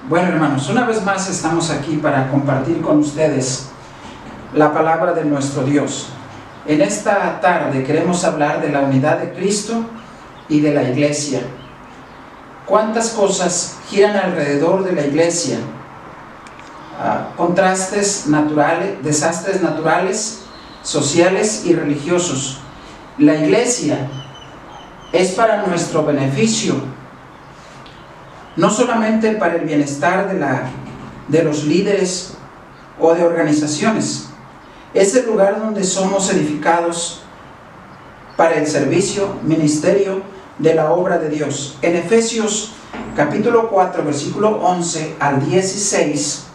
Bueno, hermanos, una vez más estamos aquí para compartir con ustedes la palabra de nuestro Dios. En esta tarde queremos hablar de la unidad de Cristo y de la iglesia. ¿Cuántas cosas giran alrededor de la iglesia? Contrastes naturales, desastres naturales, sociales y religiosos. La iglesia es para nuestro beneficio, no solamente para el bienestar de los líderes o de organizaciones. Es el lugar donde somos edificados para el servicio, ministerio de la obra de Dios. En Efesios capítulo 4, versículo 11 al 16,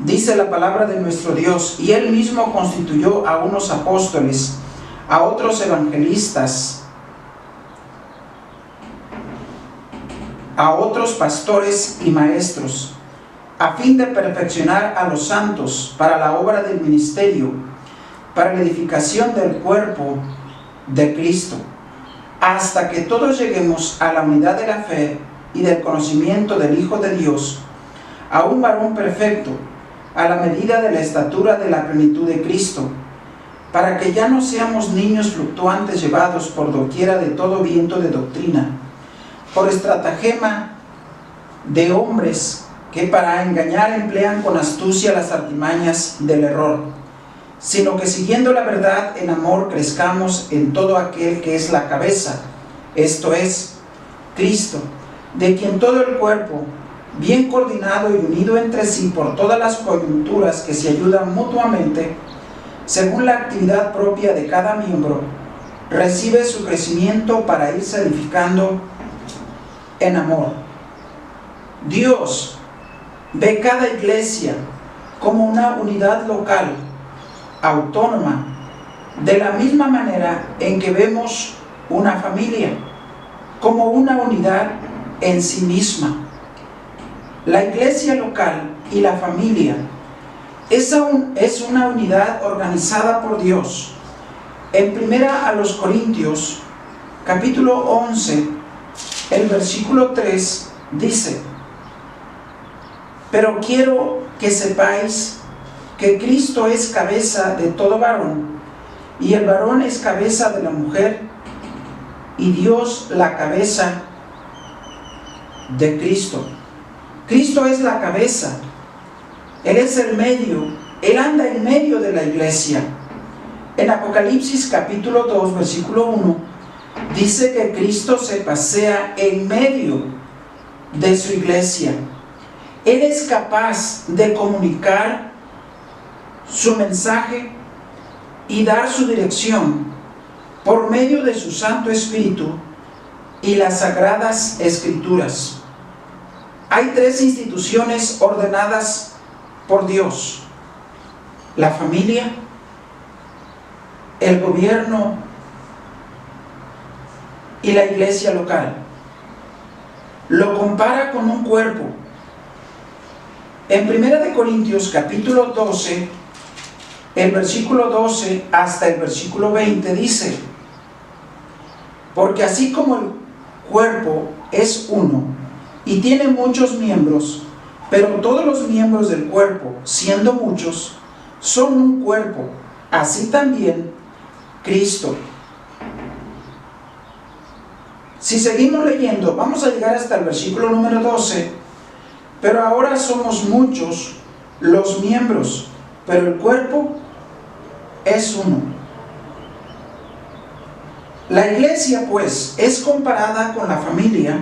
dice la palabra de nuestro Dios: y Él mismo constituyó a unos apóstoles, a otros evangelistas, a otros pastores y maestros, a fin de perfeccionar a los santos para la obra del ministerio, para la edificación del cuerpo de Cristo, hasta que todos lleguemos a la unidad de la fe y del conocimiento del Hijo de Dios, a un varón perfecto, a la medida de la estatura de la plenitud de Cristo, para que ya no seamos niños fluctuantes llevados por doquiera de todo viento de doctrina, por estratagema de hombres que para engañar emplean con astucia las artimañas del error, sino que siguiendo la verdad en amor crezcamos en todo aquel que es la cabeza, esto es, Cristo, de quien todo el cuerpo, bien coordinado y unido entre sí por todas las coyunturas que se ayudan mutuamente, según la actividad propia de cada miembro, recibe su crecimiento para irse edificando en amor. Dios ve cada iglesia como una unidad local, autónoma, de la misma manera en que vemos una familia, como una unidad en sí misma. La iglesia local y la familia es una unidad organizada por Dios. En primera a los Corintios, capítulo 11, el versículo 3 dice: pero quiero que sepáis que Cristo es cabeza de todo varón, y el varón es cabeza de la mujer, y Dios la cabeza de Cristo. Cristo es la cabeza, Él es el medio, Él anda en medio de la iglesia. En Apocalipsis capítulo 2, versículo 1, dice que Cristo se pasea en medio de su iglesia. Él es capaz de comunicar su mensaje y dar su dirección por medio de su Santo Espíritu y las Sagradas Escrituras. Hay tres instituciones ordenadas por Dios: la familia, el gobierno y la iglesia local. Lo compara con un cuerpo. En 1 Corintios capítulo 12, el versículo 12 hasta el versículo 20 dice: porque así como el cuerpo es uno y tiene muchos miembros, pero todos los miembros del cuerpo, siendo muchos, son un cuerpo, así también Cristo. Si seguimos leyendo, vamos a llegar hasta el versículo número 12. Pero ahora somos muchos los miembros, pero el cuerpo es uno. La iglesia, pues, es comparada con la familia.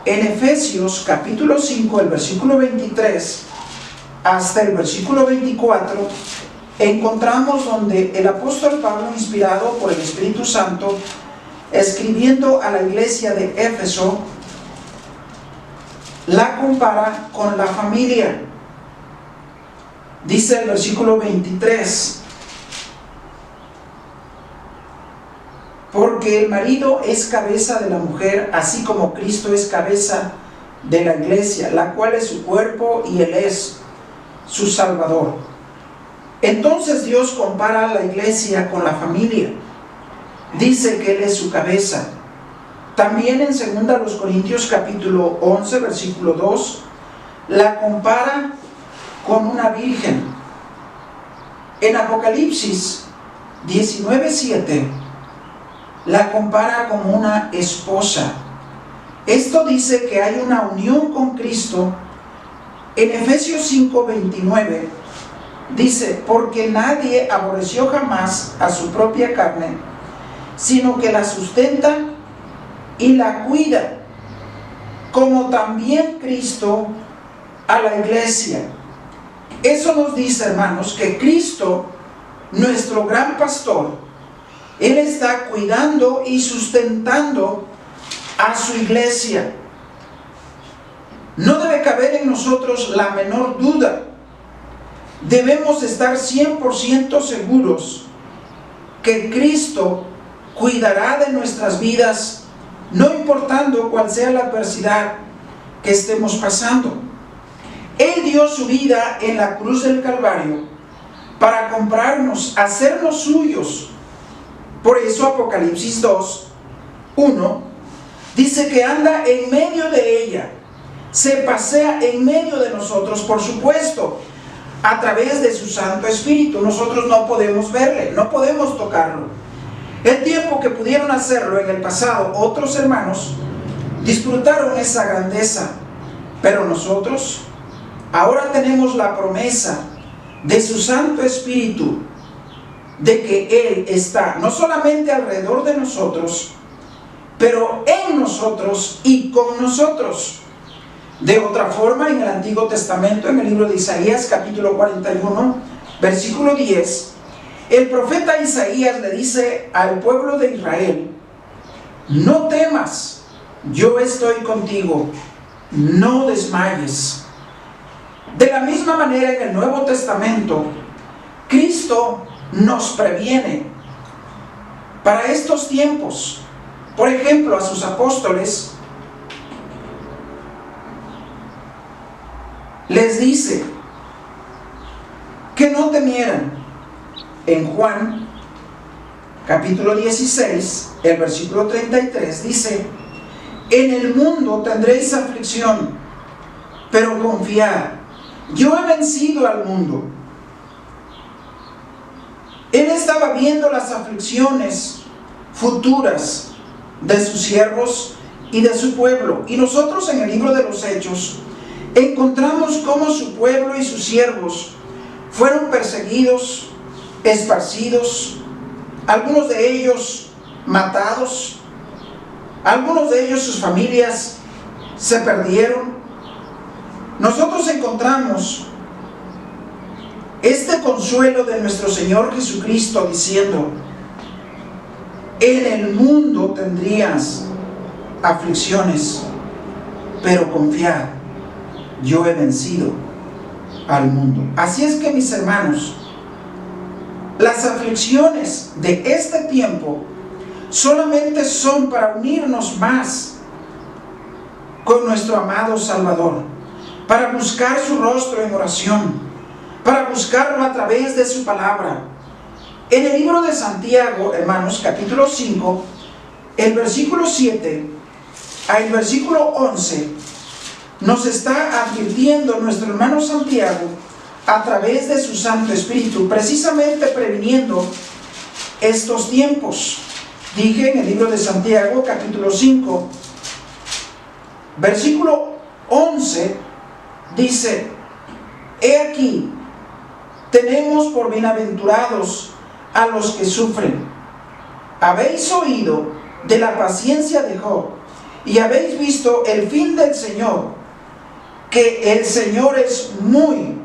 En Efesios capítulo 5, el versículo 23 hasta el versículo 24, encontramos donde el apóstol Pablo, inspirado por el Espíritu Santo, escribiendo a la iglesia de Éfeso, la compara con la familia. Dice el versículo 23: porque el marido es cabeza de la mujer, así como Cristo es cabeza de la iglesia, la cual es su cuerpo y Él es su Salvador. Entonces Dios compara a la iglesia con la familia. Dice que Él es su cabeza. También en 2 Corintios capítulo 11, versículo 2, la compara con una virgen. En Apocalipsis 19:7, la compara como una esposa. Esto dice que hay una unión con Cristo. En Efesios 5:29 dice: porque nadie aborreció jamás a su propia carne, sino que la sustenta y la cuida, como también Cristo a la iglesia. Eso nos dice, hermanos, que Cristo, nuestro gran pastor, Él está cuidando y sustentando a su iglesia. No debe caber en nosotros la menor duda. Debemos estar 100% seguros que Cristo cuidará de nuestras vidas, no importando cuál sea la adversidad que estemos pasando. Él dio su vida en la cruz del Calvario para comprarnos, hacernos suyos. Por eso Apocalipsis 2:1 dice que anda en medio de ella, se pasea en medio de nosotros, por supuesto, a través de su Santo Espíritu. Nosotros no podemos verle, no podemos tocarlo. El tiempo que pudieron hacerlo en el pasado otros hermanos disfrutaron esa grandeza, pero nosotros ahora tenemos la promesa de su Santo Espíritu, de que Él está no solamente alrededor de nosotros, pero en nosotros y con nosotros. De otra forma, en el Antiguo Testamento, en el libro de Isaías, capítulo 41, versículo 10, el profeta Isaías le dice al pueblo de Israel: no temas, yo estoy contigo, no desmayes. De la misma manera, en el Nuevo Testamento, Cristo nos previene para estos tiempos. Por ejemplo, a sus apóstoles les dice que no temieran. En Juan capítulo 16, el versículo 33 dice: en el mundo tendréis aflicción, pero confiad, yo he vencido al mundo. Él estaba viendo las aflicciones futuras de sus siervos y de su pueblo. Y nosotros en el libro de los Hechos encontramos cómo su pueblo y sus siervos fueron perseguidos, esparcidos, algunos de ellos matados, algunos de ellos sus familias se perdieron. Nosotros encontramos este consuelo de nuestro Señor Jesucristo diciendo: en el mundo tendrías aflicciones, pero confiad, yo he vencido al mundo. Así es que, mis hermanos, las aflicciones de este tiempo solamente son para unirnos más con nuestro amado Salvador, para buscar su rostro en oración, para buscarlo a través de su palabra. En el libro de Santiago, hermanos, capítulo 5, el versículo 7 al versículo 11, nos está advirtiendo nuestro hermano Santiago a través de su Santo Espíritu, precisamente previniendo estos tiempos. Dije en el libro de Santiago, capítulo 5, versículo 11, dice: he aquí, tenemos por bienaventurados a los que sufren. Habéis oído de la paciencia de Job, y habéis visto el fin del Señor, que el Señor es muy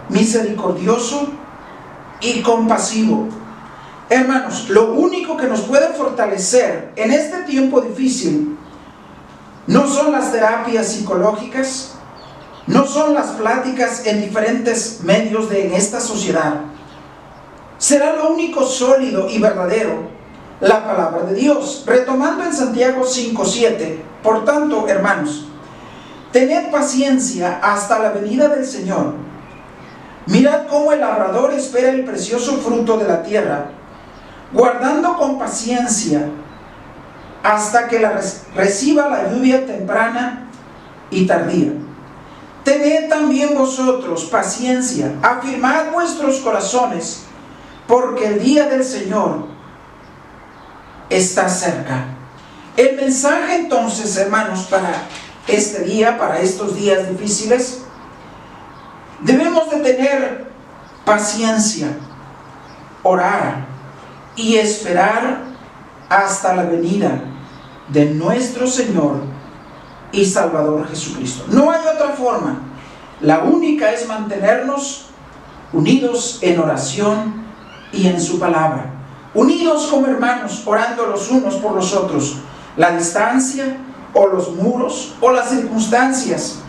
misericordioso y compasivo. Hermanos, lo único que nos puede fortalecer en este tiempo difícil no son las terapias psicológicas, no son las pláticas en diferentes medios en esta sociedad. Será lo único sólido y verdadero la palabra de Dios. Retomando en Santiago 5:7, por tanto, hermanos, tened paciencia hasta la venida del Señor. Mirad cómo el labrador espera el precioso fruto de la tierra, guardando con paciencia hasta que reciba la lluvia temprana y tardía. Tened también vosotros paciencia, afirmad vuestros corazones, porque el día del Señor está cerca. El mensaje entonces, hermanos, para este día, para estos días difíciles, debemos de tener paciencia, orar y esperar hasta la venida de nuestro Señor y Salvador Jesucristo. No hay otra forma. La única es mantenernos unidos en oración y en su palabra. Unidos como hermanos, orando los unos por los otros. La distancia o los muros o las circunstancias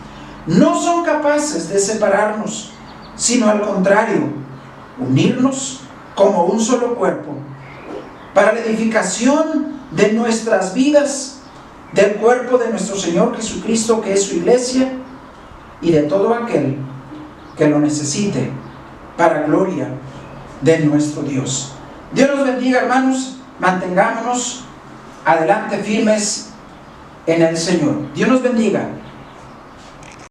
no son capaces de separarnos, sino al contrario, unirnos como un solo cuerpo para la edificación de nuestras vidas, del cuerpo de nuestro Señor Jesucristo, que es su iglesia, y de todo aquel que lo necesite para gloria de nuestro Dios. Dios los bendiga, hermanos. Mantengámonos adelante firmes en el Señor. Dios nos bendiga.